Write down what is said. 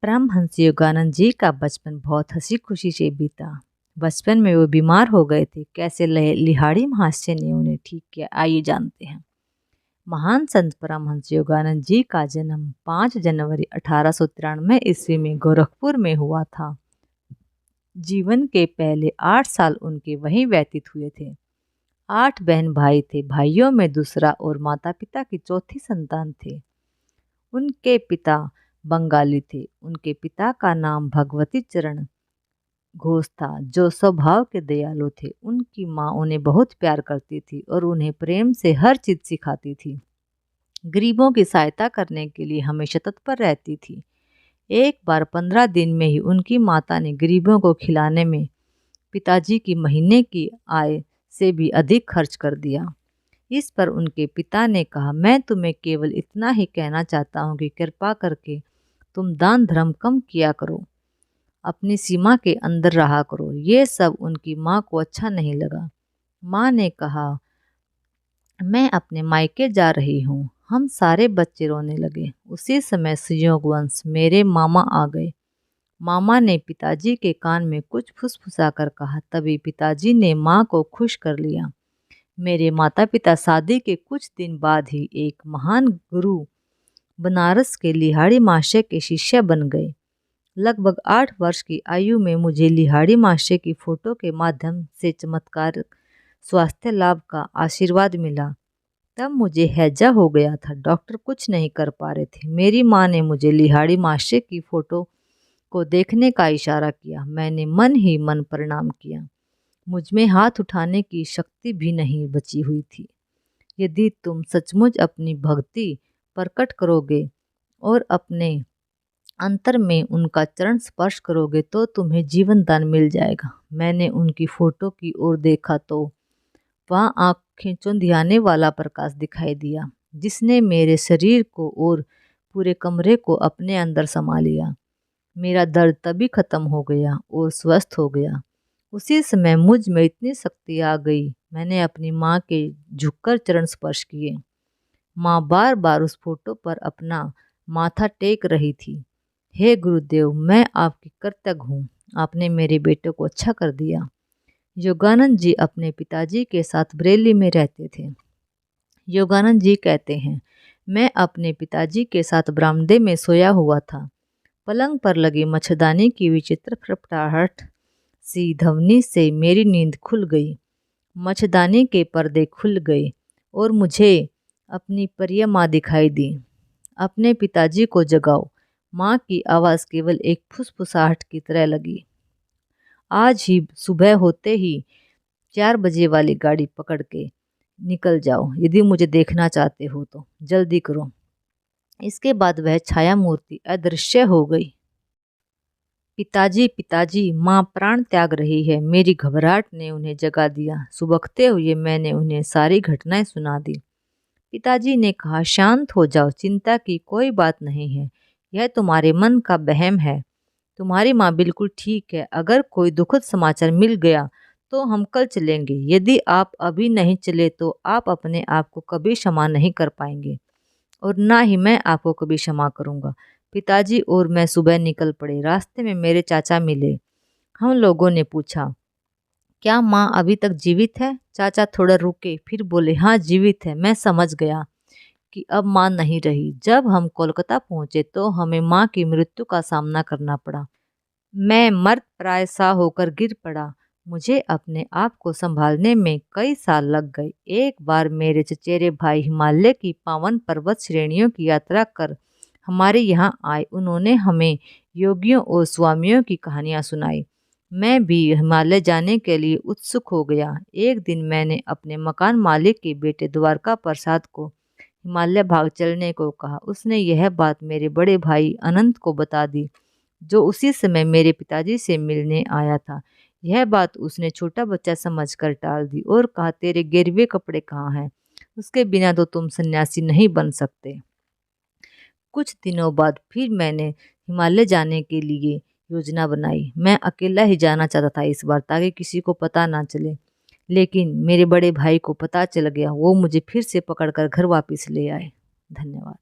परमहंस योगानंद जी का बचपन बहुत हंसी खुशी से बीता। बचपन में वो बीमार हो गए थे। कैसे लिहाड़ी महाशय ने उन्हें ठीक किया, आइए जानते हैं। महान संत परमहंस योगानंद जी का जन्म 5 जनवरी 1893 ईस्वी में गोरखपुर में हुआ था। जीवन के पहले 8 साल उनके वहीं व्यतीत हुए थे। 8 बहन भाई थे, भाइयों में दूसरा और माता पिता की चौथी संतान थे। उनके पिता बंगाली थे। उनके पिता का नाम भगवती चरण घोष था, जो स्वभाव के दयालु थे। उनकी माँ उन्हें बहुत प्यार करती थी और उन्हें प्रेम से हर चीज सिखाती थी। गरीबों की सहायता करने के लिए हमेशा तत्पर रहती थी। एक बार 15 दिन में ही उनकी माता ने गरीबों को खिलाने में पिताजी की महीने की आय से भी अधिक खर्च कर दिया। इस पर उनके पिता ने कहा, मैं तुम्हें केवल इतना ही कहना चाहता हूँ कि कृपा करके तुम दान धर्म कम किया करो, अपनी सीमा के अंदर रहा करो। ये सब उनकी माँ को अच्छा नहीं लगा। माँ ने कहा, मैं अपने मायके जा रही हूँ। हम सारे बच्चे रोने लगे। उसी समय संयोगवश मेरे मामा आ गए। मामा ने पिताजी के कान में कुछ फुसफुसा कर कहा। तभी पिताजी ने माँ को खुश कर लिया। मेरे माता पिता शादी के कुछ दिन बाद ही एक महान गुरु बनारस के लिहाड़ी महाशय के शिष्य बन गए। लगभग 8 वर्ष की आयु में मुझे लिहाड़ी महाशय की फोटो के माध्यम से चमत्कार स्वास्थ्य लाभ का आशीर्वाद मिला। तब मुझे हैजा हो गया था। डॉक्टर कुछ नहीं कर पा रहे थे। मेरी माँ ने मुझे लिहाड़ी महाशय की फोटो को देखने का इशारा किया। मैंने मन ही मन प्रणाम किया। मुझ में हाथ उठाने की शक्ति भी नहीं बची हुई थी। यदि तुम सचमुच अपनी भक्ति प्रकट करोगे और अपने अंतर में उनका चरण स्पर्श करोगे तो तुम्हें जीवन दान मिल जाएगा। मैंने उनकी फोटो की ओर देखा तो वहाँ आंखें चुंधियाने वाला प्रकाश दिखाई दिया, जिसने मेरे शरीर को और पूरे कमरे को अपने अंदर समा लिया। मेरा दर्द तभी खत्म हो गया और स्वस्थ हो गया। उसी समय मुझ में इतनी शक्ति आ गई, मैंने अपनी माँ के झुककर चरण स्पर्श किए। माँ बार बार उस फोटो पर अपना माथा टेक रही थी। हे गुरुदेव, मैं आपकी कृतज्ञ हूँ। आपने मेरे बेटे को अच्छा कर दिया। योगानंद जी अपने पिताजी के साथ बरेली में रहते थे। योगानंद जी कहते हैं, मैं अपने पिताजी के साथ बरामदे में सोया हुआ था। पलंग पर लगी मच्छरदानी की विचित्र फड़फड़ाहट सी ध्वनि से मेरी नींद खुल गई। मच्छरदानी के पर्दे खुल गए और मुझे अपनी प्रिय माँ दिखाई दी। अपने पिताजी को जगाओ। माँ की आवाज़ केवल एक फुसफुसाहट की तरह लगी। आज ही सुबह होते ही 4 बजे वाली गाड़ी पकड़ के निकल जाओ। यदि मुझे देखना चाहते हो तो जल्दी करो। इसके बाद वह छाया मूर्ति अदृश्य हो गई। पिताजी पिताजी, माँ प्राण त्याग रही है। मेरी घबराहट ने उन्हें जगा दिया। सुबकते हुए मैंने उन्हें सारी घटनाएं सुना दी। पिताजी ने कहा, शांत हो जाओ, चिंता की कोई बात नहीं है। यह तुम्हारे मन का वहम है। तुम्हारी माँ बिल्कुल ठीक है। अगर कोई दुखद समाचार मिल गया तो हम कल चलेंगे। यदि आप अभी नहीं चले तो आप अपने आप को कभी क्षमा नहीं कर पाएंगे और ना ही मैं आपको कभी क्षमा करूंगा। पिताजी और मैं सुबह निकल पड़े। रास्ते में मेरे चाचा मिले। हम लोगों ने पूछा, क्या माँ अभी तक जीवित है? चाचा थोड़ा रुके, फिर बोले, हाँ जीवित है। मैं समझ गया कि अब माँ नहीं रही। जब हम कोलकाता पहुँचे तो हमें माँ की मृत्यु का सामना करना पड़ा। मैं मर्द प्राय सा होकर गिर पड़ा। मुझे अपने आप को संभालने में कई साल लग गए। एक बार मेरे चचेरे भाई हिमालय की पावन पर्वत श्रेणियों की यात्रा कर हमारे यहाँ आए। उन्होंने हमें योगियों और स्वामियों की कहानियाँ सुनाई। मैं भी हिमालय जाने के लिए उत्सुक हो गया। एक दिन मैंने अपने मकान मालिक के बेटे द्वारका प्रसाद को हिमालय भाग चलने को कहा। उसने यह बात मेरे बड़े भाई अनंत को बता दी, जो उसी समय मेरे पिताजी से मिलने आया था। यह बात उसने छोटा बच्चा समझकर टाल दी और कहा, तेरे गिरवे कपड़े कहाँ हैं? उसके बिना तो तुम सन्यासी नहीं बन सकते। कुछ दिनों बाद फिर मैंने हिमालय जाने के लिए योजना बनाई। मैं अकेला ही जाना चाहता था इस बार, ताकि किसी को पता ना चले। लेकिन मेरे बड़े भाई को पता चल गया। वो मुझे फिर से पकड़कर घर वापस ले आए। धन्यवाद।